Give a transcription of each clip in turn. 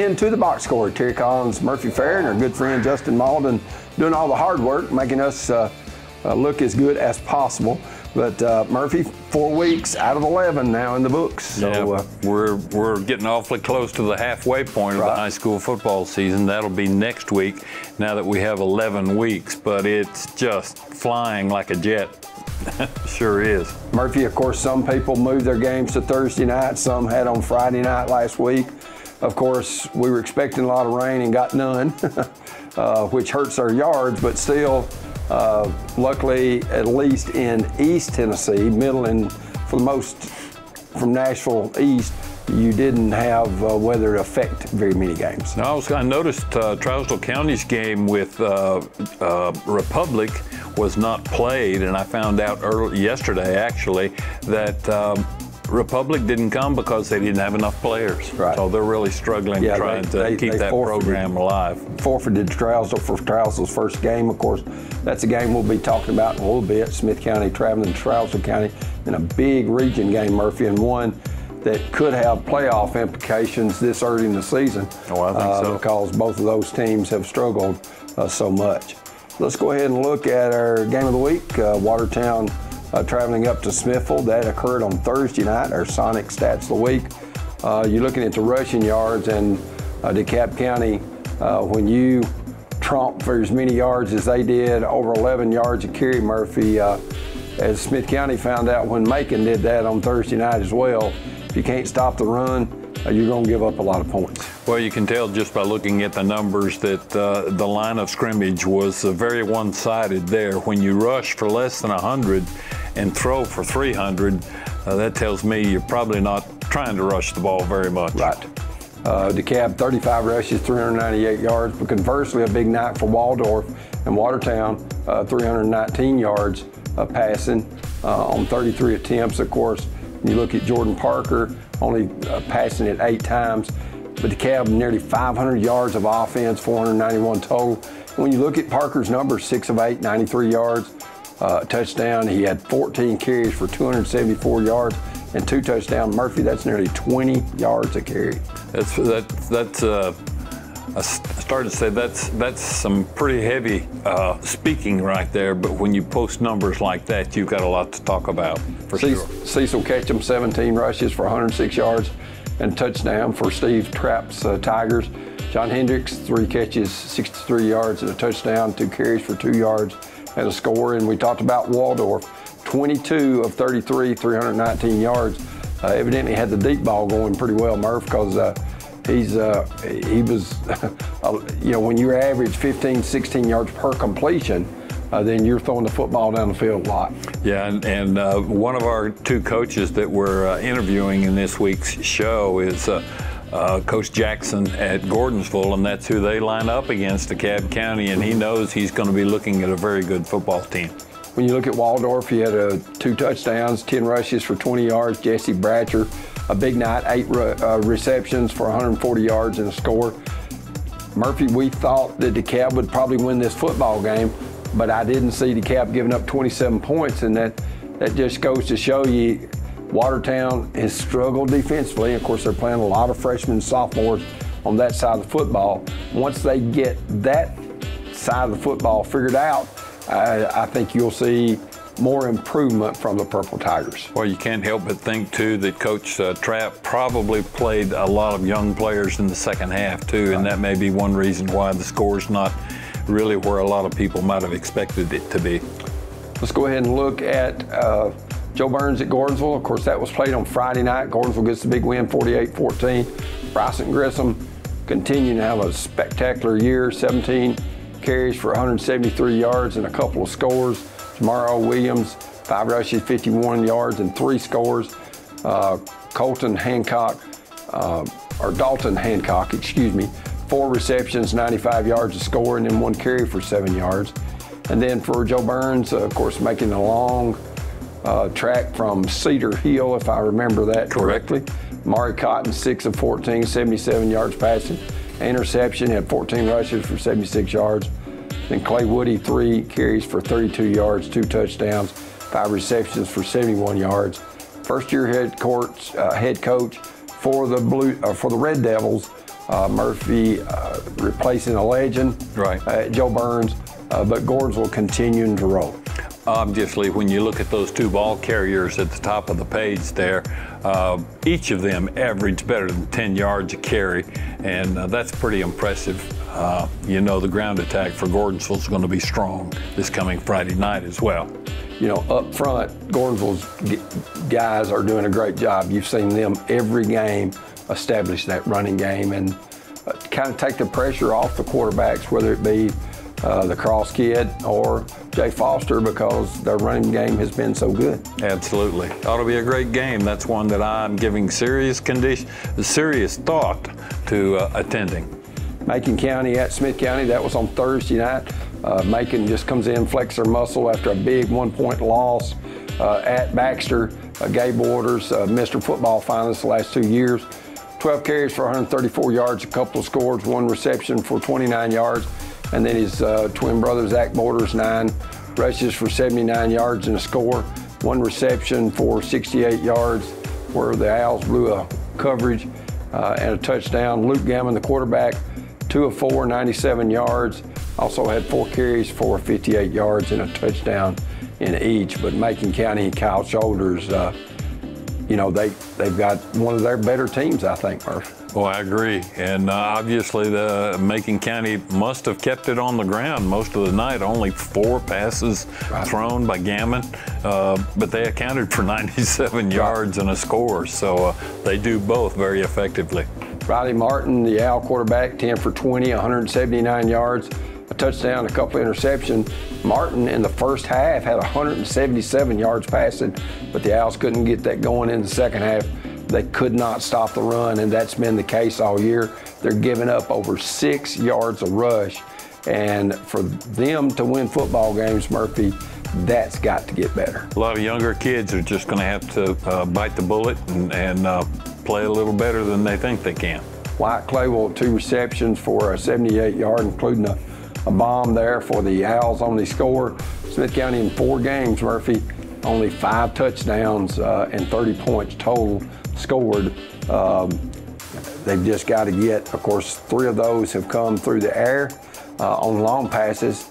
into the box score. Terry Collins, Murphy Fair, and our good friend Justin Malden doing all the hard work, making us look as good as possible. But Murphy, 4 weeks out of 11 now in the books. So we're getting awfully close to the halfway point of the high school football season. That'll be next week, now that we have 11 weeks. But it's just flying like a jet. Sure is. Murphy, of course, some people moved their games to Thursday night. Some had on Friday night last week. Of course, we were expecting a lot of rain and got none, which hurts our yards, but still. Luckily, at least in East Tennessee, middle and for the most from Nashville east, you didn't have weather affect very many games. No, I noticed Trousdale County's game with Republic was not played, and I found out yesterday actually that Republic didn't come because they didn't have enough players. Right. So they're really struggling trying to keep that program alive. Forfeited Trousdale for Trousdale's first game. Of course, that's a game we'll be talking about in a little bit. Smith County traveling to Trousdale County in a big region game, Murphy, and one that could have playoff implications this early in the season. Oh, I think so. Because both of those teams have struggled so much. Let's go ahead and look at our game of the week. Watertown traveling up to Smithville. That occurred on Thursday night, our Sonic Stats of the week. You're looking at the rushing yards, and DeKalb County, when you tromp for as many yards as they did, over 11 yards a carry, Murphy, as Smith County found out when Macon did that on Thursday night as well, if you can't stop the run, you're going to give up a lot of points. Well, you can tell just by looking at the numbers that the line of scrimmage was very one-sided there. When you rush for less than 100 and throw for 300, that tells me you're probably not trying to rush the ball very much. Right. DeKalb, 35 rushes, 398 yards, but conversely, a big night for Waldorf and Watertown, 319 yards passing on 33 attempts. Of course, when you look at Jordan Parker, only passing it 8 times, but DeKalb nearly 500 yards of offense, 491 total. When you look at Parker's numbers, 6 of 8, 93 yards, touchdown. He had 14 carries for 274 yards and 2 touchdowns. Murphy, that's nearly 20 yards a carry. I started to say that's some pretty heavy speaking right there, but when you post numbers like that, you've got a lot to talk about, for sure. Cecil Ketchum, 17 rushes for 106 yards and touchdown for Steve Trapp's Tigers. John Hendricks, 3 catches, 63 yards and a touchdown, 2 carries for 2 yards and a score. And we talked about Waldorf, 22 of 33, 319 yards. Evidently had the deep ball going pretty well, Murph, because he was, when you average 15, 16 yards per completion, then you're throwing the football down the field a lot. Yeah, and one of our 2 coaches that we're interviewing in this week's show is Coach Jackson at Gordonsville, and that's who they line up against, DeKalb County, and he knows he's going to be looking at a very good football team. When you look at Waldorf, he had 2 touchdowns, 10 rushes for 20 yards. Jesse Bratcher, a big night, 8 receptions for 140 yards and a score. Murphy, we thought that DeKalb would probably win this football game, but I didn't see DeKalb giving up 27 points, and that just goes to show you Watertown has struggled defensively. Of course, they're playing a lot of freshmen and sophomores on that side of the football. Once they get that side of the football figured out, I think you'll see more improvement from the Purple Tigers. Well, you can't help but think, too, that Coach Trapp probably played a lot of young players in the second half, too, and that may be one reason why the score's not really where a lot of people might have expected it to be. Let's go ahead and look at Joe Burns at Gordonsville. Of course, that was played on Friday night. Gordonsville gets the big win, 48-14. Bryson Grissom continuing to have a spectacular year, 17 carries for 173 yards and a couple of scores. Jamaro Williams, 5 rushes, 51 yards and 3 scores. Dalton Hancock, 4 receptions, 95 yards to score, and then 1 carry for 7 yards. And then for Joe Burns, of course, making a long track from Cedar Hill, if I remember that correctly. Mari Cotton, 6 of 14, 77 yards passing. Interception, had 14 rushes for 76 yards. Then Clay Woody, 3 carries for 32 yards, 2 touchdowns, 5 receptions for 71 yards. First-year head coach for the Red Devils, Murphy replacing a legend, right. Joe Burns, but Gordonsville continuing to roll. Obviously, when you look at those two ball carriers at the top of the page there, each of them averaged better than 10 yards a carry, and that's pretty impressive. You know, the ground attack for Gordonsville is going to be strong this coming Friday night as well. You know, up front, Gordonsville's guys are doing a great job. You've seen them every game establish that running game and kind of take the pressure off the quarterbacks, whether it be the Cross kid or Jay Foster, because their running game has been so good. Absolutely. Ought to be a great game. That's one that I'm giving serious thought to attending. Macon County at Smith County, that was on Thursday night. Macon just comes in, flex their muscle after a big 1-point loss at Baxter. Gabe Waters, Mr. Football finalist the last 2 years. 12 carries for 134 yards, a couple of scores, 1 reception for 29 yards. And then his twin brother, Zach Borders, 9 rushes for 79 yards and a score, 1 reception for 68 yards, where the Owls blew a coverage and a touchdown. Luke Gammon, the quarterback, 2 of 4, 97 yards. Also had 4 carries for 58 yards and a touchdown in each. But Macon County and Kyle Shoulders, you know, they've got one of their better teams, I think, Murph. Well, I agree. And obviously, the Macon County must have kept it on the ground most of the night. Only 4 passes thrown by Gammon, but they accounted for 97 yards and a score. So they do both very effectively. Riley Martin, the Owl quarterback, 10 for 20, 179 yards, a touchdown, a couple of interceptions. Martin in the first half had 177 yards passing, but the Owls couldn't get that going in the second half. They could not stop the run, and that's been the case all year. They're giving up over 6 yards a rush, and for them to win football games, Murphy, that's got to get better. A lot of younger kids are just going to have to bite the bullet and play a little better than they think they can. White Claywell, 2 receptions for a 78-yard, including a bomb there for the Owls on the score. Smith County in 4 games, Murphy, only 5 touchdowns and 30 points total scored. They've just got to get, of course, 3 of those have come through the air on long passes.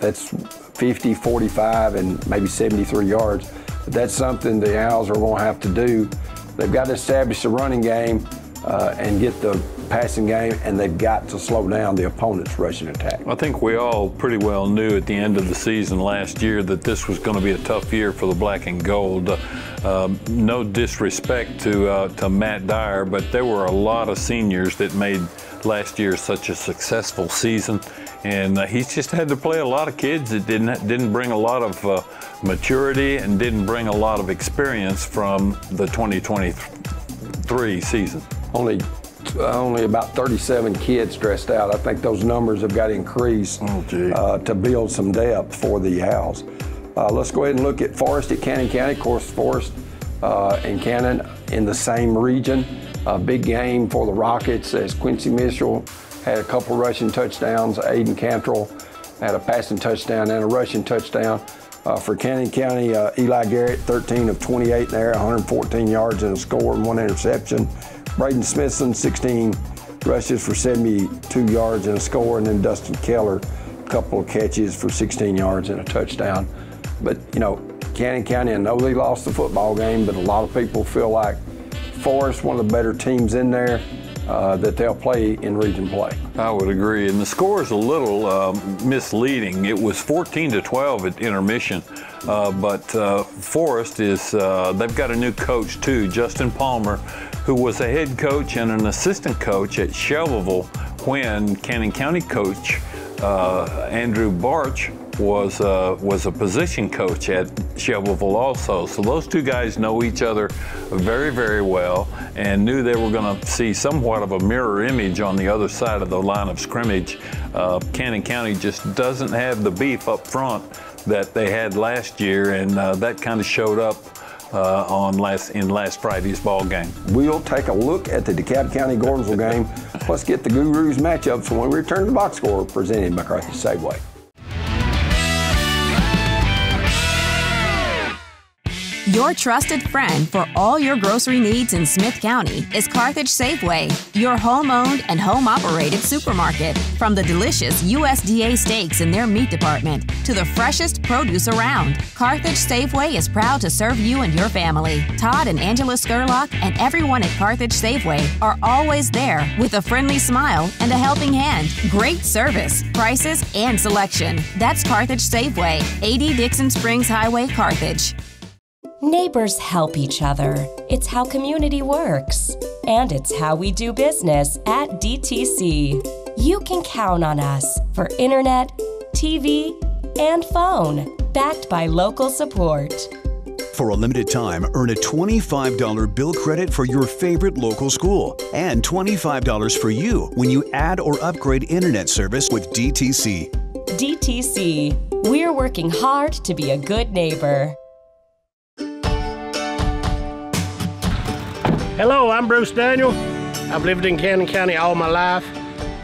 That's 50, 45, and maybe 73 yards. But that's something the Owls are going to have to do. They've got to establish the running game and get the passing game, and they've got to slow down the opponent's rushing attack. I think we all pretty well knew at the end of the season last year that this was going to be a tough year for the black and gold. No disrespect to Matt Dyer, but there were a lot of seniors that made last year such a successful season, and he's just had to play a lot of kids that didn't bring a lot of maturity and didn't bring a lot of experience from the 2023 season. Only about 37 kids dressed out. I think those numbers have got to increase to build some depth for the Owls. Let's go ahead and look at Forest at Cannon County. Of course, Forest and Cannon in the same region. A big game for the Rockets as Quincy Mitchell had a couple rushing touchdowns. Aiden Cantrell had a passing touchdown and a rushing touchdown. For Cannon County, Eli Garrett, 13 of 28 there, 114 yards and a score and 1 interception. Braden Smithson, 16 rushes for 72 yards and a score, and then Dustin Keller, a couple of catches for 16 yards and a touchdown. But, you know, Cannon County, I know they lost the football game, but a lot of people feel like Forest, one of the better teams in there, that they'll play in region play. I would agree, and the score is a little misleading. It was 14-12 at intermission, but Forest is, they've got a new coach too, Justin Palmer, who was a head coach and an assistant coach at Shelbyville when Cannon County coach Andrew Barch was a position coach at Shelbyville also. So those two guys know each other very, very well and knew they were going to see somewhat of a mirror image on the other side of the line of scrimmage. Cannon County just doesn't have the beef up front that they had last year, and that kind of showed up in last Friday's ball game. We'll take a look at the DeKalb County-Gordonsville game. Let's get the Gurus matchups when we return to the box score presented by McCarthy Safeway. Your trusted friend for all your grocery needs in Smith County is Carthage Safeway, your home-owned and home-operated supermarket. From the delicious USDA steaks in their meat department to the freshest produce around, Carthage Safeway is proud to serve you and your family. Todd and Angela Skurlock and everyone at Carthage Safeway are always there with a friendly smile and a helping hand. Great service, prices, and selection. That's Carthage Safeway, 80 Dixon Springs Highway, Carthage. Neighbors help each other. It's how community works. And it's how we do business at DTC. You can count on us for internet, TV, and phone, backed by local support. For a limited time, earn a $25 bill credit for your favorite local school and $25 for you when you add or upgrade internet service with DTC. DTC. We're working hard to be a good neighbor. Hello, I'm Bruce Daniel. I've lived in Cannon County all my life.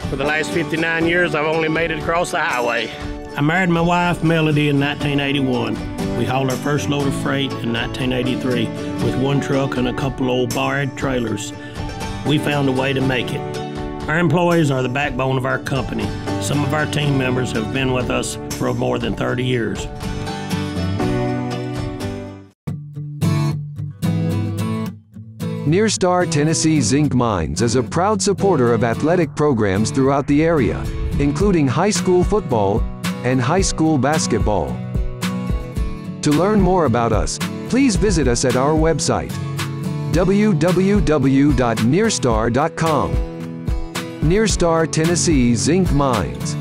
For the last 59 years, I've only made it across the highway. I married my wife, Melody, in 1981. We hauled our first load of freight in 1983 with one truck and a couple old barred trailers. We found a way to make it. Our employees are the backbone of our company. Some of our team members have been with us for more than 30 years. Nearstar Tennessee Zinc Mines is a proud supporter of athletic programs throughout the area, including high school football and high school basketball. To learn more about us, please visit us at our website, www.nearstar.com. Nearstar Tennessee Zinc Mines.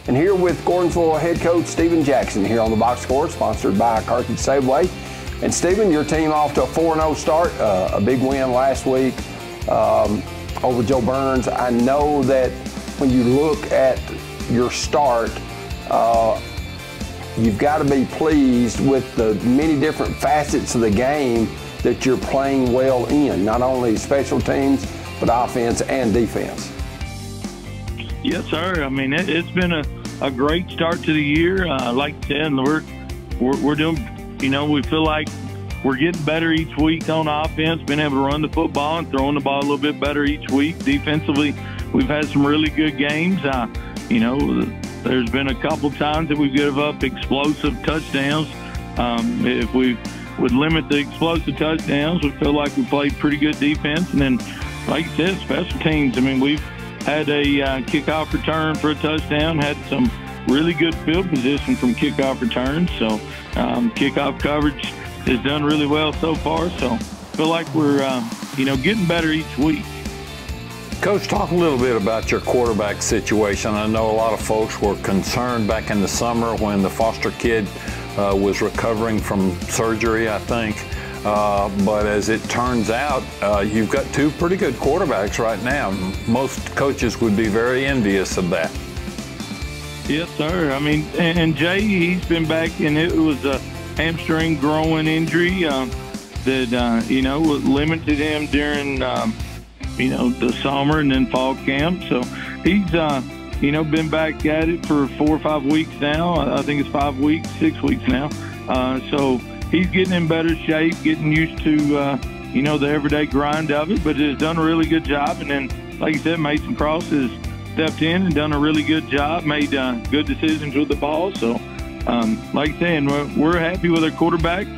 And here with Gordonsville head coach Stephen Jackson here on the Box Score, sponsored by Carthage Safeway. And Stephen, your team off to a 4-0 start, a big win last week over Joe Burns. I know that when you look at your start, you've got to be pleased with the many different facets of the game that you're playing well in, not only special teams, but offense and defense. Yes, sir. I mean, it's been a great start to the year. Like I said, we're doing, we feel like we're getting better each week on offense, being able to run the football and throwing the ball a little bit better each week. Defensively, we've had some really good games. There's been a couple times that we give up explosive touchdowns. If we would limit the explosive touchdowns, we feel like we played pretty good defense. And then, like I said, special teams. I mean, we've had a kickoff return for a touchdown, had some really good field position from kickoff returns. So kickoff coverage has done really well so far. So I feel like we're, getting better each week. Coach, talk a little bit about your quarterback situation. I know a lot of folks were concerned back in the summer when the foster kid was recovering from surgery, I think. But as it turns out, you've got two pretty good quarterbacks right now. Most coaches would be very envious of that. Yes, sir. I mean, and Jay, he's been back, and it was a hamstring growing injury that, limited him during, the summer and then fall camp. So he's, been back at it for 4 or 5 weeks now. I think it's 5 weeks, 6 weeks now. So he's getting in better shape, getting used to, the everyday grind of it, but has done a really good job. And then, like I said, Mason Cross has stepped in and done a really good job, made good decisions with the ball. So, like I said, we're happy with our quarterbacks.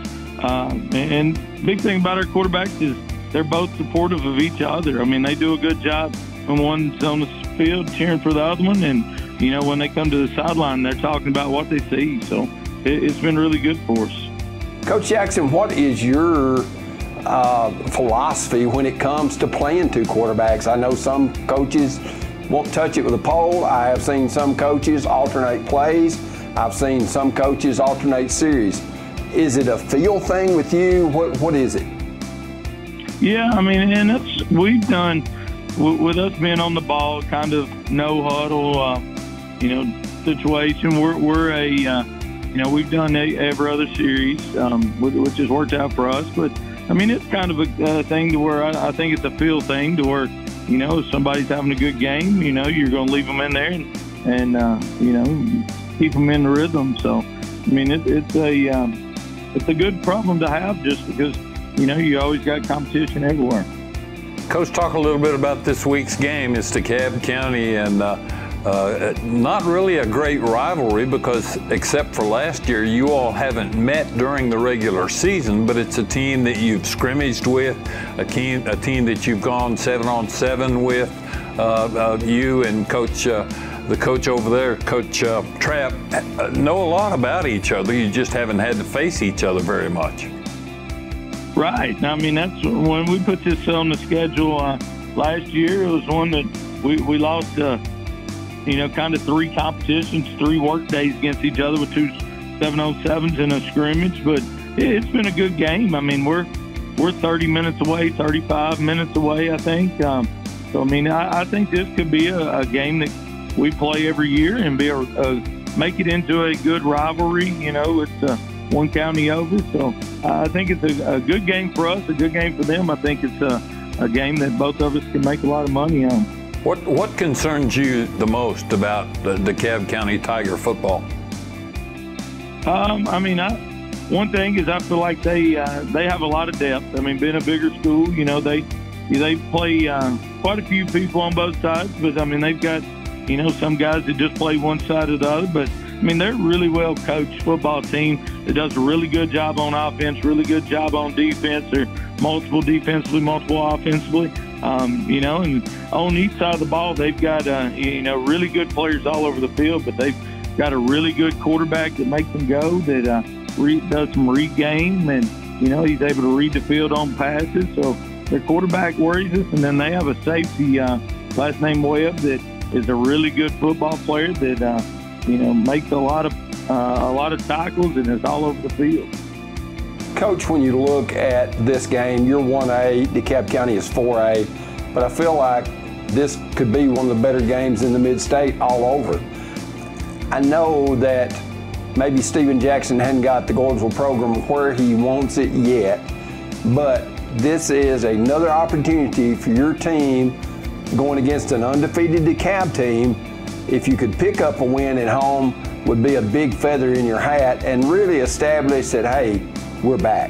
And big thing about our quarterbacks is they're both supportive of each other. I mean, they do a good job when one's on the field cheering for the other one. And, when they come to the sideline, they're talking about what they see. So it's been really good for us. Coach Jackson, what is your philosophy when it comes to playing two quarterbacks? I know some coaches won't touch it with a pole. I have seen some coaches alternate plays. I've seen some coaches alternate series. Is it a feel thing with you? What is it? Yeah, I mean, and we've done, with us being on the ball, kind of no huddle, situation. We're a we've done every other series, which has worked out for us. But, I mean, it's kind of a thing to where I think it's a feel thing to where, if somebody's having a good game, you're going to leave them in there and keep them in the rhythm. So, I mean, it's a good problem to have just because, you always got competition everywhere. Coach, talk a little bit about this week's game. It's DeKalb County, and not really a great rivalry because except for last year, you all haven't met during the regular season, but it's a team that you've scrimmaged with, a team that you've gone 7-on-7 with. You and the coach over there, Coach Trapp, know a lot about each other. You just haven't had to face each other very much. Right. I mean, that's when we put this on the schedule last year. It was one that we lost, kind of 3 competitions, 3 work days against each other with 2 7-on-7s in a scrimmage. But it's been a good game. I mean, we're 30 minutes away, 35 minutes away, I think. So, I mean, I think this could be a game that we play every year and make it into a good rivalry. It's one county over. So I think it's a good game for us, a good game for them. I think it's a game that both of us can make a lot of money on. What concerns you the most about the DeKalb County Tiger football? One thing is I feel like they have a lot of depth. I mean, being a bigger school, they play quite a few people on both sides, but I mean they've got some guys that just play one side or the other. But I mean they're a really well coached football team that does a really good job on offense, really good job on defense. They're multiple defensively, multiple offensively. And on each side of the ball, they've got, really good players all over the field, but they've got a really good quarterback that makes them go, that does some read game, and, he's able to read the field on passes. So their quarterback worries us, and then they have a safety, last name Webb, that is a really good football player that, makes a lot of tackles and is all over the field. Coach, when you look at this game, you're 1A, DeKalb County is 4A, but I feel like this could be one of the better games in the mid-state all over. I know that maybe Steven Jackson hadn't got the Gordonsville program where he wants it yet, but this is another opportunity for your team going against an undefeated DeKalb team. If you could pick up a win at home, would be a big feather in your hat and really establish that, hey, we're back.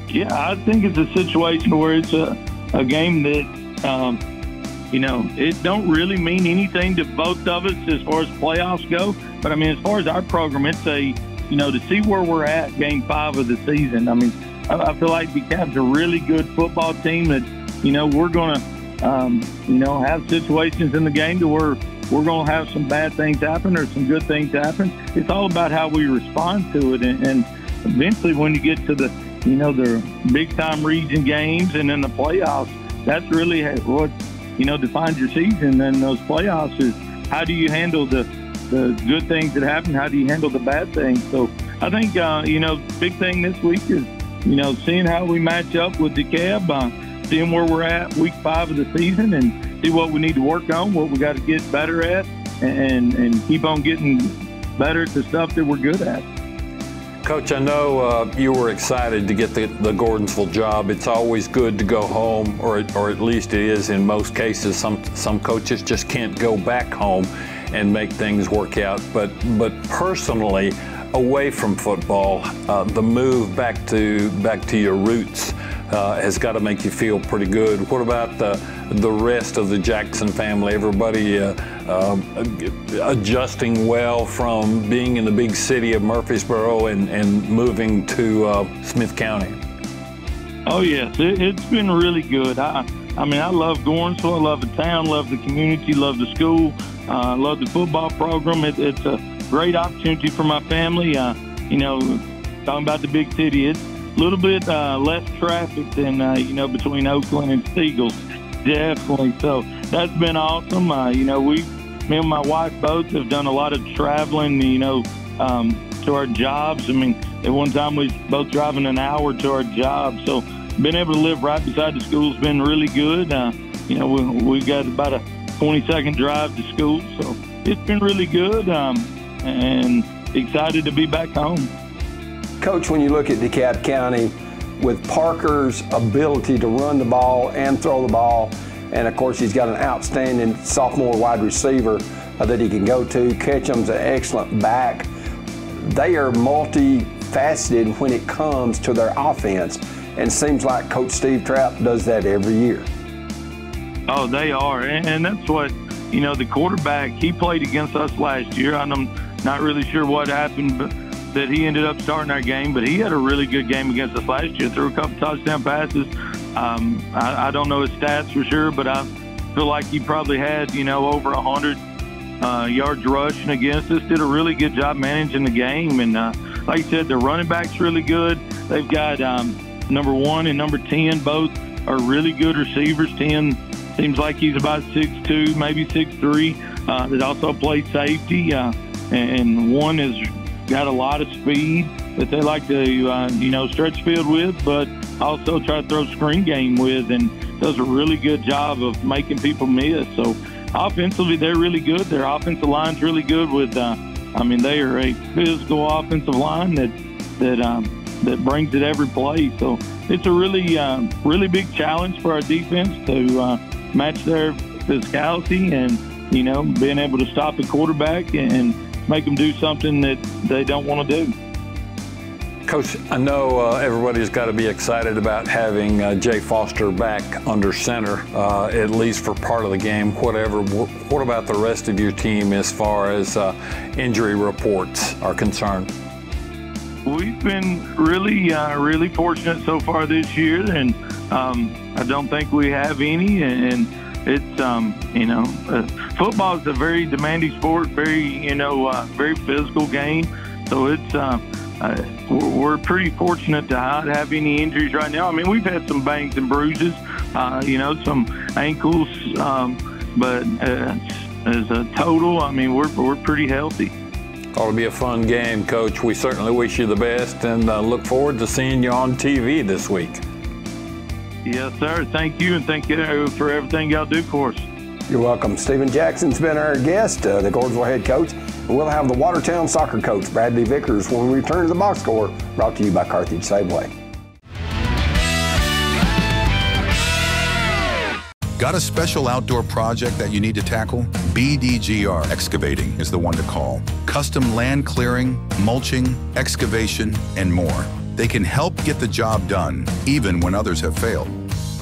Yeah, I think it's a situation where it's a game that, it don't really mean anything to both of us as far as playoffs go. But, I mean, as far as our program, it's to see where we're at game 5 of the season. I mean, I feel like DeKalb's a really good football team that, we're going to, have situations in the game to where we're going to have some bad things happen or some good things happen. It's all about how we respond to it. And eventually when you get to the big-time region games and then the playoffs, that's really what, defines your season. And those playoffs is how do you handle the good things that happen? How do you handle the bad things? So I think, big thing this week is, seeing how we match up with DeKalb, seeing where we're at week 5 of the season and see what we need to work on, what we got to get better at, and keep on getting better at the stuff that we're good at. Coach, I know you were excited to get the Gordonsville job. It's always good to go home, or at least it is in most cases. Some coaches just can't go back home and make things work out. But personally, away from football, the move back to your roots has got to make you feel pretty good. What about the rest of the Jackson family? Everybody adjusting well from being in the big city of Murfreesboro and moving to Smith County? Oh yes, it's been really good. I mean, I love Gordonsville. I love the town, love the community, love the school, love the football program. It's a great opportunity for my family. Talking about the big city, it's a little bit less traffic than, between Oakland and Steagles, definitely. So that's been awesome. Me and my wife both have done a lot of traveling, to our jobs. I mean, at one time we was both driving an hour to our job. So being able to live right beside the school has been really good. We've got about a 20-second drive to school. So it's been really good and excited to be back home. Coach, when you look at DeKalb County, with Parker's ability to run the ball and throw the ball, and of course he's got an outstanding sophomore wide receiver that he can go to. Ketchum's an excellent back. They are multifaceted when it comes to their offense, and it seems like Coach Steve Trapp does that every year. Oh, they are, and that's what, you know, the quarterback, he played against us last year. I'm not really sure what happened, but that he ended up starting our game, but he had a really good game against us last year. Threw a couple touchdown passes. I don't know his stats for sure, but I feel like he probably had, you know, over 100 yards rushing against us. Did a really good job managing the game. And like I said, the running back's really good. They've got number 1 and number 10, both are really good receivers. 10 seems like he's about 6'2", maybe 6'3", that also plays safety. And 1 has got a lot of speed that they like to, you know, stretch field with, but also try to throw screen game with, and does a really good job of making people miss. So offensively, they're really good. Their offensive line's really good with, I mean, they are a physical offensive line that brings it every play. So it's a really big challenge for our defense to match their physicality and, you know, being able to stop the quarterback and make them do something that they don't want to do. Coach, I know everybody's got to be excited about having Jay Foster back under center, at least for part of the game, whatever. What about the rest of your team as far as injury reports are concerned? We've been really fortunate so far this year, and I don't think we have any. And it's, you know, football is a very demanding sport, very physical game. So it's, we're pretty fortunate to not have any injuries right now. I mean, we've had some bangs and bruises, you know, some ankles, but as a total, I mean, we're pretty healthy. Ought to be a fun game, Coach. We certainly wish you the best and look forward to seeing you on TV this week. Yes, sir. Thank you, and thank you for everything y'all do for us. You're welcome. Stephen Jackson's been our guest, the Gordonsville head coach. And we'll have the Watertown soccer coach, Bradley Vickers, when we return to the box score, brought to you by Carthage Safeway. Got a special outdoor project that you need to tackle? BDGR Excavating is the one to call. Custom land clearing, mulching, excavation, and more. They can help get the job done, even when others have failed.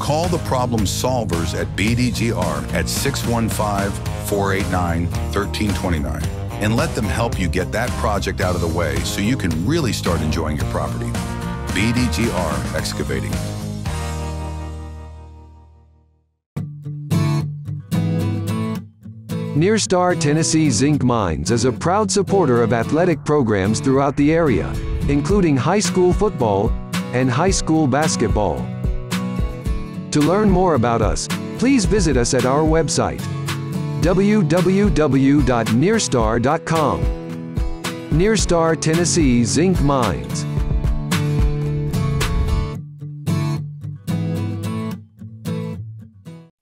Call the problem solvers at BDGR at 615-489-1329 and let them help you get that project out of the way so you can really start enjoying your property. BDGR Excavating. Nearstar Tennessee Zinc Mines is a proud supporter of athletic programs throughout the area, including high school football and high school basketball. To learn more about us, please visit us at our website, www.nearstar.com. Nearstar Tennessee Zinc Mines.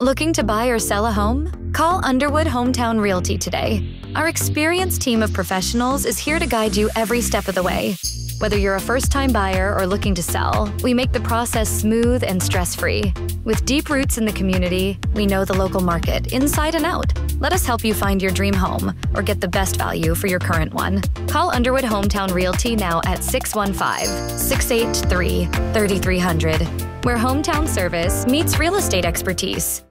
Looking to buy or sell a home? Call Underwood Hometown Realty today. Our experienced team of professionals is here to guide you every step of the way. Whether you're a first-time buyer or looking to sell, we make the process smooth and stress-free. With deep roots in the community, we know the local market inside and out. Let us help you find your dream home or get the best value for your current one. Call Underwood Hometown Realty now at 615-683-3300, where hometown service meets real estate expertise.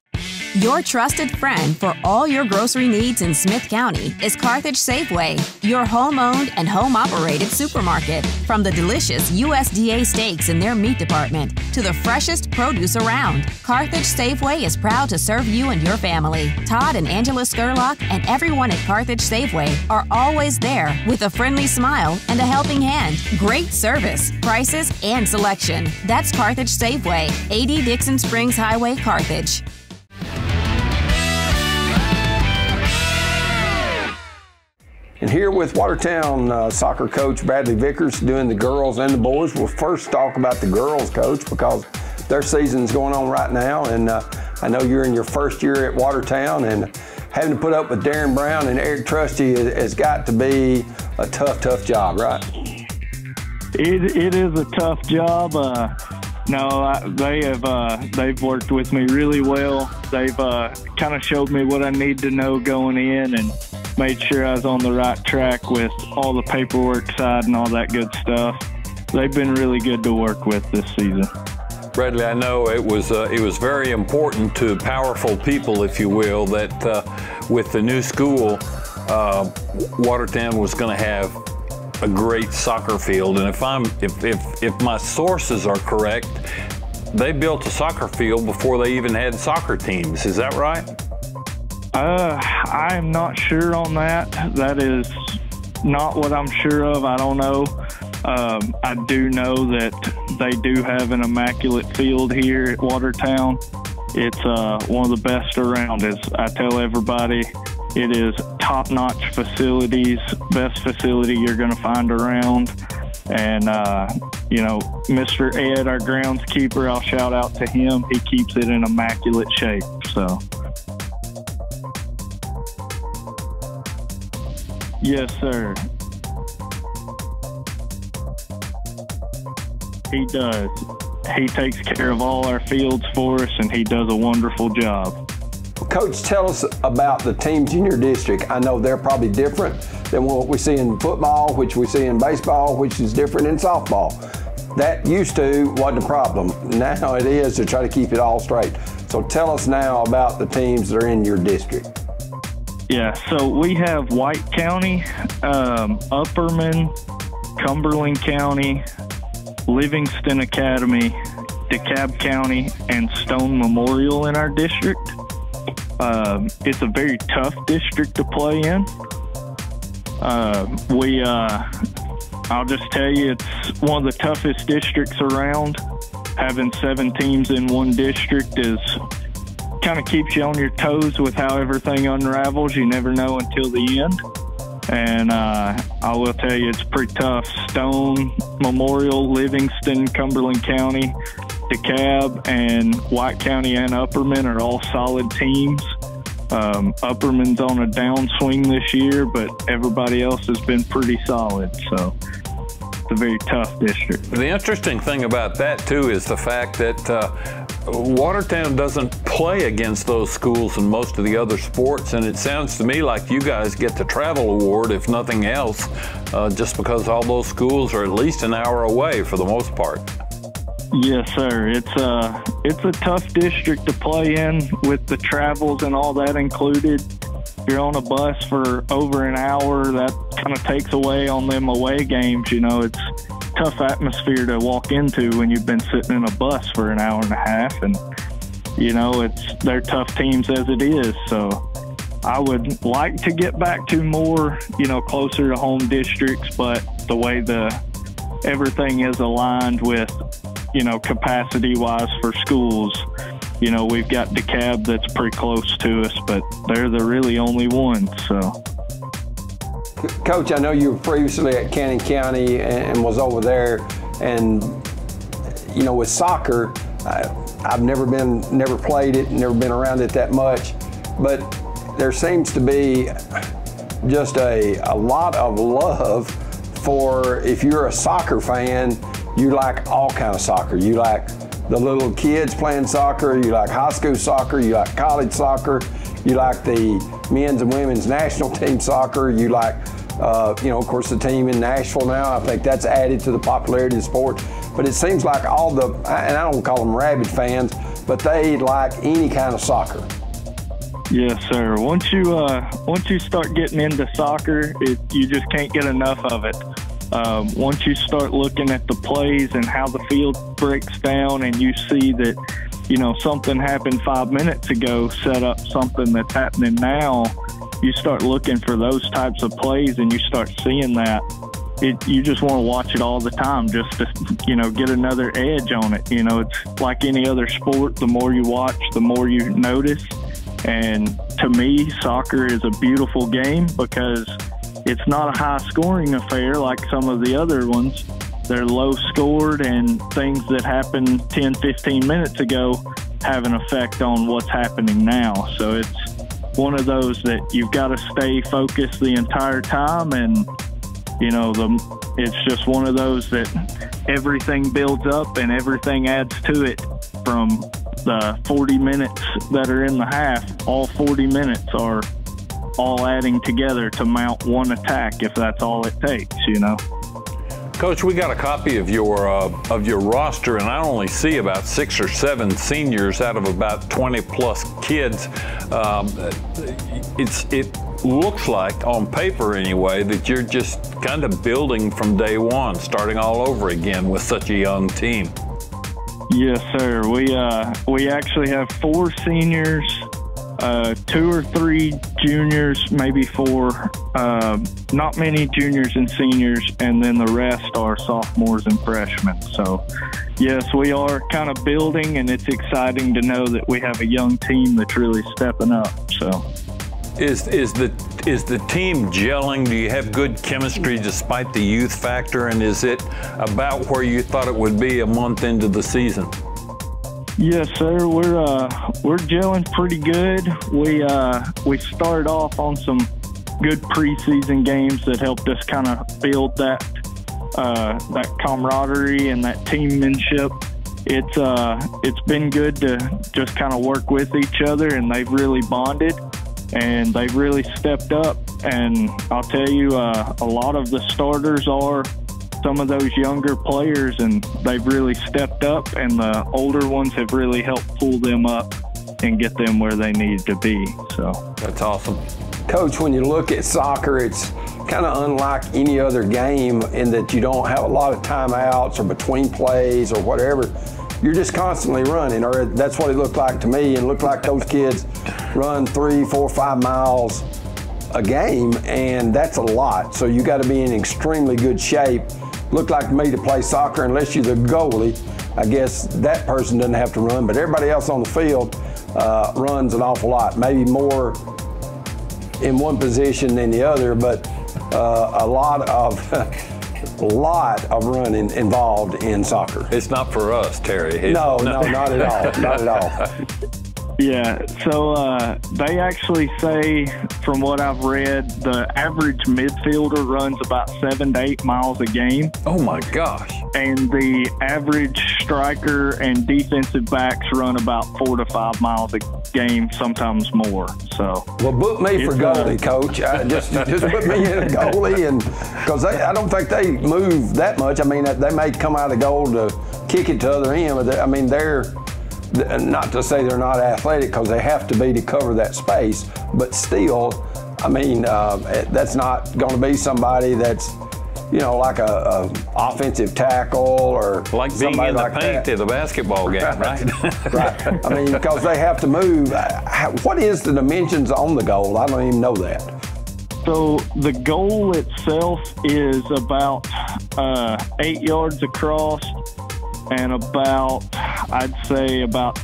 Your trusted friend for all your grocery needs in Smith County is Carthage Safeway, your home-owned and home-operated supermarket. From the delicious USDA steaks in their meat department to the freshest produce around, Carthage Safeway is proud to serve you and your family. Todd and Angela Skurlock and everyone at Carthage Safeway are always there with a friendly smile and a helping hand. Great service, prices, and selection. That's Carthage Safeway, 80 Dixon Springs Highway, Carthage. And here with Watertown soccer coach Bradley Vickers doing the girls and the boys. We'll first talk about the girls, coach, because their season's going on right now. And I know you're in your first year at Watertown, and having to put up with Darren Brown and Eric Trusty has got to be a tough job, right? It is a tough job. They've worked with me really well. They've kind of showed me what I need to know going in and made sure I was on the right track with all the paperwork side and all that good stuff. They've been really good to work with this season. Bradley, I know it was very important to powerful people, if you will, that with the new school, Watertown was going to have a great soccer field. And if my sources are correct, they built a soccer field before they even had soccer teams. Is that right? I am not sure on that. That is not what I'm sure of. I don't know. I do know that they do have an immaculate field here at Watertown. It's one of the best around. As I tell everybody, it is top-notch facilities, best facility you're going to find around. And, you know, Mr. Ed, our groundskeeper, I'll shout out to him. He keeps it in immaculate shape. So, yes, sir. He does. He takes care of all our fields for us, and he does a wonderful job. Coach, tell us about the teams in your district. I know they're probably different than what we see in football, which we see in baseball, which is different in softball. That used to wasn't a problem. Now it is to try to keep it all straight. So tell us now about the teams that are in your district. Yeah, so we have White County, Upperman, Cumberland County, Livingston Academy, DeKalb County, and Stone Memorial in our district. It's a very tough district to play in. I'll just tell you, it's one of the toughest districts around. Having 7 teams in one district kind of keeps you on your toes with how everything unravels. You never know until the end. And I will tell you, it's pretty tough. Stone, Memorial, Livingston, Cumberland County, DeKalb, and White County and Upperman are all solid teams. Upperman's on a downswing this year, but everybody else has been pretty solid. So it's a very tough district. The interesting thing about that, too, is the fact that Watertown doesn't play against those schools in most of the other sports, and it sounds to me like you guys get the travel award, if nothing else, just because all those schools are at least an hour away for the most part. Yes, sir. It's a tough district to play in with the travels and all that included. If you're on a bus for over an hour, that kind of takes away on them away games. You know, it's a tough atmosphere to walk into when you've been sitting in a bus for an hour and a half. And, you know, they're tough teams as it is. So I would like to get back to more, you know, closer to home districts, but the way everything is aligned with, you know, capacity-wise for schools, you know, we've got DeKalb that's pretty close to us, but they're the really only ones, so. Coach, I know you were previously at Cannon County and was over there, and, you know, with soccer, I've never played it, never been around it that much, but there seems to be just a lot of love for, if you're a soccer fan, you like all kind of soccer. You like the little kids playing soccer, you like high school soccer, you like college soccer, you like the men's and women's national team soccer, you like, you know, of course, the team in Nashville now. I think that's added to the popularity of the sport. But it seems like all the, and I don't call them rabid fans, but they like any kind of soccer. Yes, sir. Once you start getting into soccer, you just can't get enough of it. Once you start looking at the plays and how the field breaks down, and you see that, you know, something happened 5 minutes ago set up something that's happening now, you start looking for those types of plays, and you start seeing that. You just want to watch it all the time just to, you know, get another edge on it. You know, it's like any other sport. The more you watch, the more you notice. And to me, soccer is a beautiful game because it's not a high-scoring affair like some of the other ones. They're low-scored, and things that happened 10, 15 minutes ago have an effect on what's happening now. So it's one of those that you've got to stay focused the entire time, and you know, it's just one of those that everything builds up and everything adds to it. From the 40 minutes that are in the half, all 40 minutes are all adding together to mount one attack, if that's all it takes, you know. Coach, we got a copy of your roster, and I only see about 6 or 7 seniors out of about 20 plus kids. It looks like, on paper anyway, that you're just kind of building from day one, starting all over again with such a young team. Yes, sir. We actually have 4 seniors, 2 or 3 juniors, maybe 4. Not many juniors and seniors, and then the rest are sophomores and freshmen. So, yes, we are kind of building, and it's exciting to know that we have a young team that's really stepping up. So, is the team gelling? Do you have good chemistry despite the youth factor, and is it about where you thought it would be a month into the season? Yes, sir. We're gelling pretty good. We started off on some good preseason games that helped us kind of build that camaraderie and that teammanship. It's been good to just kind of work with each other, and they've really bonded and they've really stepped up. And I'll tell you, a lot of the starters are some of those younger players, and they've really stepped up, and the older ones have really helped pull them up and get them where they need to be. So that's awesome. Coach, when you look at soccer, it's kind of unlike any other game in that you don't have a lot of timeouts or between plays or whatever. You're just constantly running, or that's what it looked like to me, and it looked like those kids run 3, 4, 5 miles a game, and that's a lot. So you got to be in extremely good shape. Looked like to me to play soccer, unless you're the goalie, I guess that person doesn't have to run, but everybody else on the field runs an awful lot, maybe more in one position than the other, but a lot of running involved in soccer. It's not for us, Terry. No, not at all, not at all. Yeah, so they actually say, from what I've read, the average midfielder runs about 7 to 8 miles a game. Oh my gosh. And the average striker and defensive backs run about 4 to 5 miles a game, sometimes more. So, well, book me for goalie, Coach. Just put me in a goalie, and because I don't think they move that much. I mean, they may come out of goal to kick it to the other end, but I mean, they're not to say they're not athletic, because they have to be to cover that space, but still, I mean, that's not going to be somebody that's, you know, like a offensive tackle or like being in the paint at a basketball game, right? Right. I mean, because they have to move. What is the dimensions on the goal? I don't even know that. So the goal itself is about 8 yards across and about, I'd say, about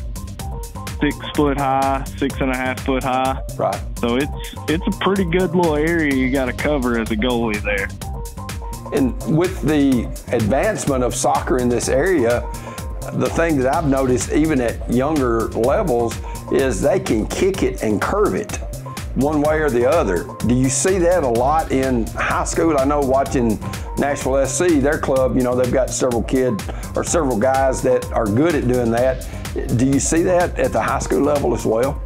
6 foot high, 6.5 foot high. Right. So it's a pretty good little area you got to cover as a goalie there. And with the advancement of soccer in this area, the thing that I've noticed, even at younger levels, is they can kick it and curve it one way or the other. Do you see that a lot in high school? I know watching Nashville SC, their club, you know, they've got several guys that are good at doing that. Do you see that at the high school level as well?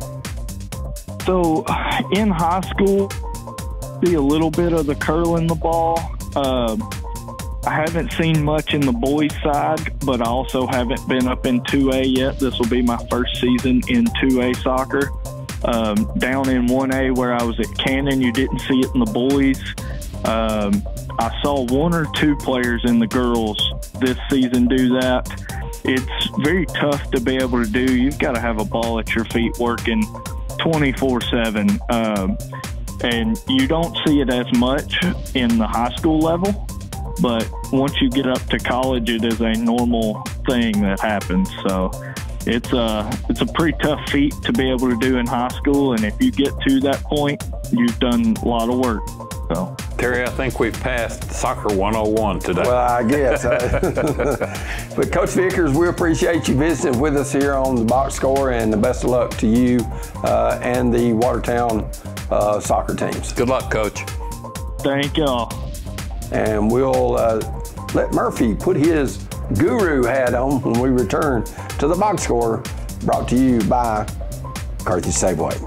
So in high school, see a little bit of the curling the ball. I haven't seen much in the boys side, but I also haven't been up in 2A yet. This will be my first season in 2A soccer. Down in 1A where I was at Cannon, you didn't see it in the boys. I saw 1 or 2 players in the girls this season do that. It's very tough to be able to do. You've got to have a ball at your feet working 24/7. And you don't see it as much in the high school level, but once you get up to college, it is a normal thing that happens. So it's a pretty tough feat to be able to do in high school, and if you get to that point, you've done a lot of work. So, Terry, I think we've passed Soccer 101 today. Well, I guess. But Coach Vickers, we appreciate you visiting with us here on the Box Score, and the best of luck to you and the Watertown soccer teams. Good luck, Coach. Thank y'all. and we'll let Murphy put his guru hat on when we return to the Box Score, brought to you by Carthage Safeway.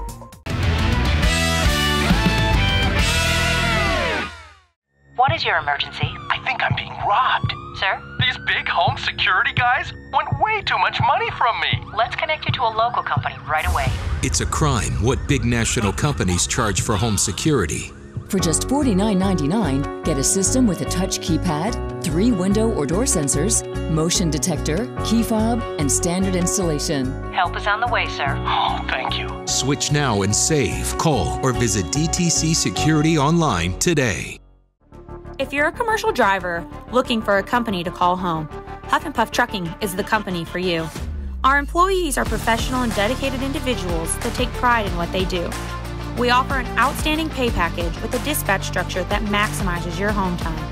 What is your emergency? I think I'm being robbed. Sir? These big home security guys want way too much money from me. Let's connect you to a local company right away. It's a crime what big national companies charge for home security. For just $49.99, get a system with a touch keypad, 3 window or door sensors, motion detector, key fob, and standard installation. Help is on the way, sir. Oh, thank you. Switch now and save. Call or visit DTC Security online today. If you're a commercial driver looking for a company to call home, Huff and Puff Trucking is the company for you. Our employees are professional and dedicated individuals that take pride in what they do. We offer an outstanding pay package with a dispatch structure that maximizes your home time.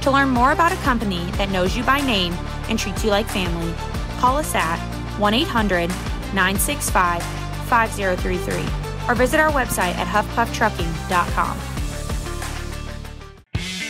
To learn more about a company that knows you by name and treats you like family, call us at 1-800-965-5033 or visit our website at huffpufftrucking.com.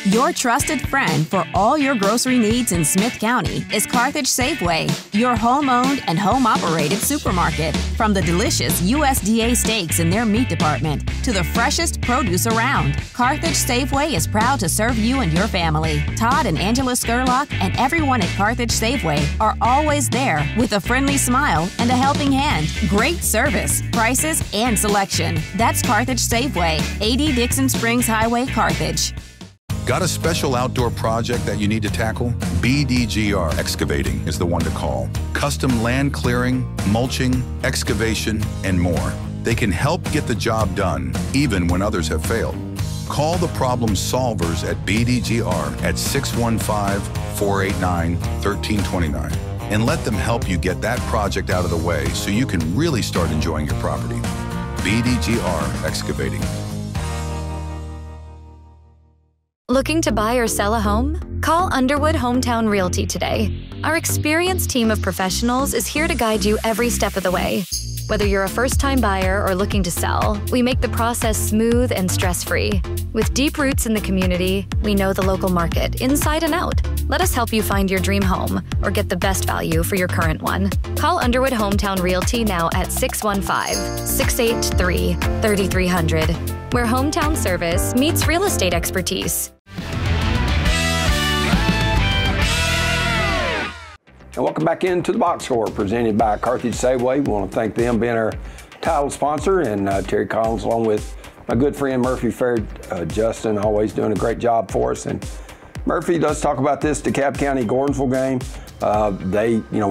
Your trusted friend for all your grocery needs in Smith County is Carthage Safeway, your home-owned and home-operated supermarket. From the delicious USDA steaks in their meat department to the freshest produce around, Carthage Safeway is proud to serve you and your family. Todd and Angela Skurlock and everyone at Carthage Safeway are always there with a friendly smile and a helping hand. Great service, prices, and selection. That's Carthage Safeway, 80 Dixon Springs Highway, Carthage. Got a special outdoor project that you need to tackle? BDGR Excavating is the one to call. Custom land clearing, mulching, excavation, and more. They can help get the job done, even when others have failed. Call the problem solvers at BDGR at 615-489-1329 and let them help you get that project out of the way so you can really start enjoying your property. BDGR Excavating. Looking to buy or sell a home? Call Underwood Hometown Realty today. Our experienced team of professionals is here to guide you every step of the way. Whether you're a first-time buyer or looking to sell, we make the process smooth and stress-free. With deep roots in the community, we know the local market inside and out. Let us help you find your dream home or get the best value for your current one. Call Underwood Hometown Realty now at 615-683-3300, where hometown service meets real estate expertise. And welcome back into the Box Score, presented by Carthage Safeway. We want to thank them being our title sponsor, and Terry Collins, along with my good friend Murphy Fair, Justin, always doing a great job for us. And Murphy, let's talk about this DeKalb County Gordonsville game.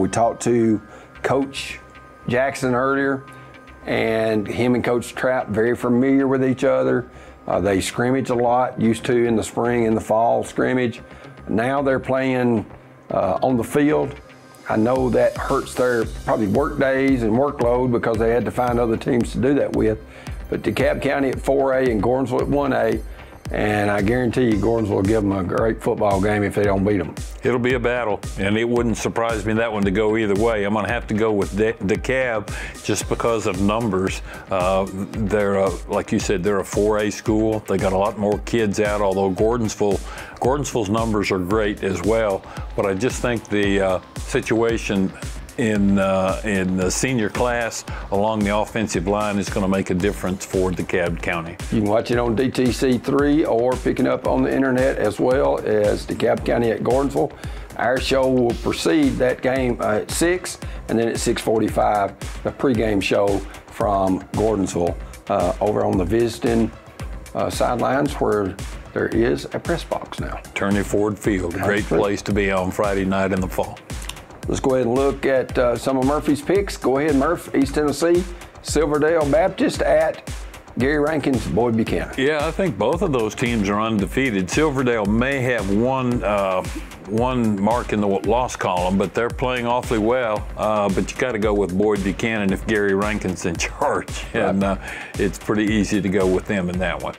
We talked to Coach Jackson earlier, and him and Coach Trapp very familiar with each other. They scrimmage a lot, used to in the spring and the fall scrimmage. Now they're playing on the field. I know that hurts their probably work days and workload because they had to find other teams to do that with. But DeKalb County at 4A and Gordonsville at 1A, and I guarantee you Gordonsville will give them a great football game if they don't beat them. It'll be a battle, and it wouldn't surprise me that one to go either way. I'm going to have to go with DeKalb just because of numbers. They're, like you said, they're a 4A school. They got a lot more kids out, although Gordonsville's numbers are great as well. But I just think the situation in the senior class along the offensive line is going to make a difference for DeKalb County. You can watch it on DTC3 or picking up on the internet as well as DeKalb County at Gordonsville. Our show will precede that game at 6, and then at 6:45, the pregame show from Gordonsville over on the visiting sidelines where there is a press box now. Turney Ford Field, a great place to be on Friday night in the fall. Let's go ahead and look at some of Murphy's picks. Go ahead, Murph. East Tennessee, Silverdale Baptist at Gary Rankin's Boyd Buchanan. Yeah, I think both of those teams are undefeated. Silverdale may have one mark in the loss column, but they're playing awfully well. But you got to go with Boyd Buchanan if Gary Rankin's in charge, and it's pretty easy to go with them in that one.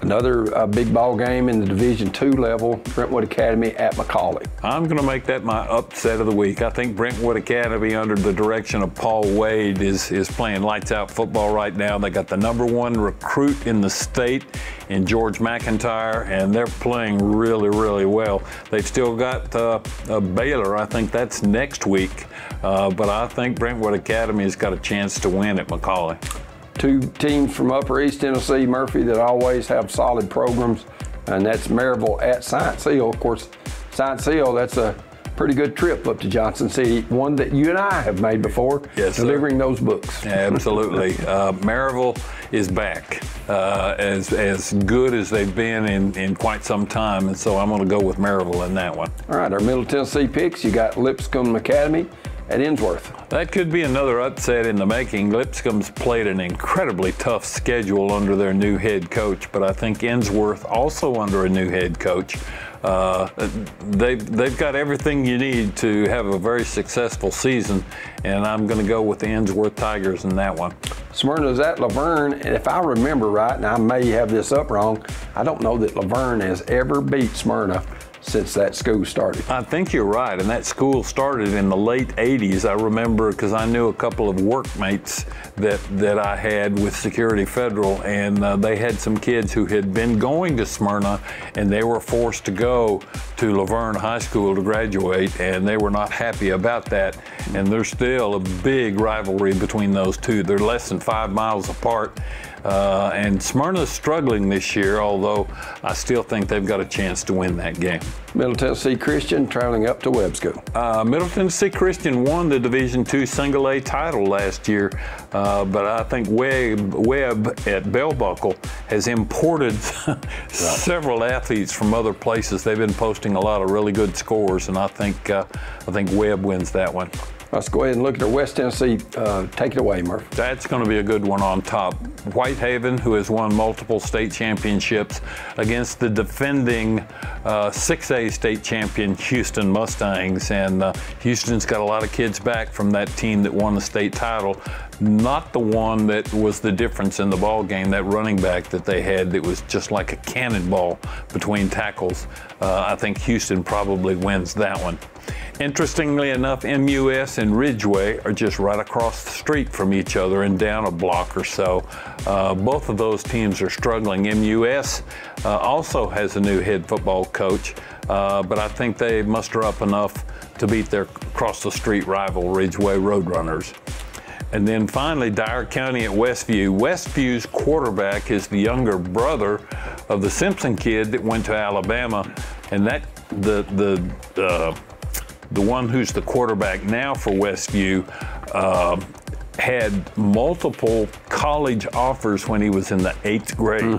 Another big ball game in the Division II level, Brentwood Academy at McCallie. I'm going to make that my upset of the week. I think Brentwood Academy, under the direction of Paul Wade, is playing lights out football right now. They got the #1 recruit in the state in George McIntyre, and they're playing really, really well. They've still got Baylor. I think that's next week. But I think Brentwood Academy has got a chance to win at McCallie. Two teams from Upper East Tennessee, Murphy, that always have solid programs, and that's Maryville at Science Hill. Of course, Science Hill, that's a pretty good trip up to Johnson City, one that you and I have made before, yes, delivering those books. Absolutely. Maryville is back as good as they've been in quite some time, and so I'm going to go with Maryville in that one. All right, our Middle Tennessee picks, you got Lipscomb Academy at Innsworth. That could be another upset in the making. Lipscomb's played an incredibly tough schedule under their new head coach, but I think Innsworth, also under a new head coach, they've got everything you need to have a very successful season, and I'm going to go with the Innsworth Tigers in that one. Smyrna's at Laverne, and if I remember right, and I may have this up wrong, I don't know that Laverne has ever beat Smyrna since that school started. I think you're right, and that school started in the late 80s. I remember because I knew a couple of workmates that I had with Security Federal, and they had some kids who had been going to Smyrna, and they were forced to go to Laverne High School to graduate, and they were not happy about that. And there's still a big rivalry between those two. They're less than 5 miles apart. And Smyrna's struggling this year, although I still think they've got a chance to win that game. Middle Tennessee Christian traveling up to Webb School. Middle Tennessee Christian won the Division II Single A title last year, but I think Webb at Bell Buckle has imported several athletes from other places. They've been posting a lot of really good scores, and I think Webb wins that one. Let's go ahead and look at our West Tennessee. Take it away, Murph. That's going to be a good one on top. Whitehaven, who has won multiple state championships, against the defending 6A state champion Houston Mustangs. And Houston's got a lot of kids back from that team that won the state title. Not the one that was the difference in the ball game, that running back that they had that was just like a cannonball between tackles. I think Houston probably wins that one. Interestingly enough, MUS and Ridgeway are just right across the street from each other and down a block or so. Both of those teams are struggling. MUS also has a new head football coach, but I think they muster up enough to beat their across-the-street rival, Ridgeway Roadrunners. And then finally, Dyer County at Westview. Westview's quarterback is the younger brother of the Simpson kid that went to Alabama, and that the one who's the quarterback now for Westview had multiple college offers when he was in the 8th grade.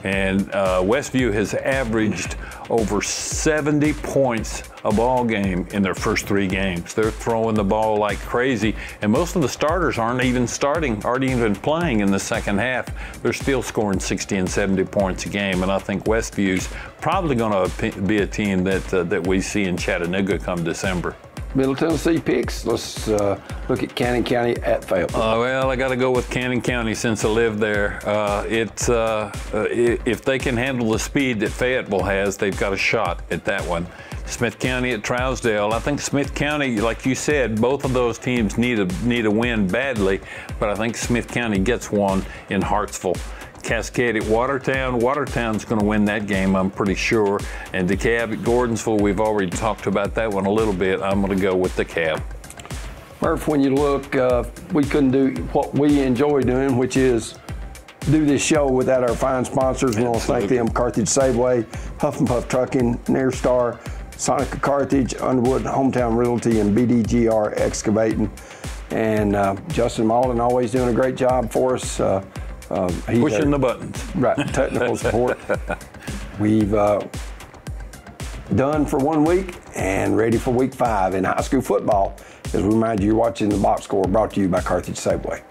And Westview has averaged over 70 points a ball game in their first 3 games. They're throwing the ball like crazy, and most of the starters aren't even playing in the second half. They're still scoring 60 and 70 points a game, and I think Westview's probably going to be a team that we see in Chattanooga come December. Middle Tennessee picks. Let's look at Cannon County at Fayetteville. Well, I got to go with Cannon County since I live there. If they can handle the speed that Fayetteville has, they've got a shot at that one. Smith County at Trousdale. I think Smith County, like you said, both of those teams need a win badly, but I think Smith County gets one in Hartsville. Cascade at Watertown. Watertown's going to win that game, I'm pretty sure. And DeKalb at Gordonsville, we've already talked about that one a little bit. I'm going to go with DeKalb. Murph, when you look, we couldn't do what we enjoy doing, which is do this show without our fine sponsors. We want to thank them: Carthage Safeway, Huff and Puff Trucking, Near Star, Sonica Carthage, Underwood Hometown Realty, and BDGR Excavating. And Justin Malden always doing a great job for us. Pushing the buttons. Right, technical support. We've done for 1 week and ready for week 5 in high school football. As we remind you, you're watching the box score, brought to you by Carthage Safeway.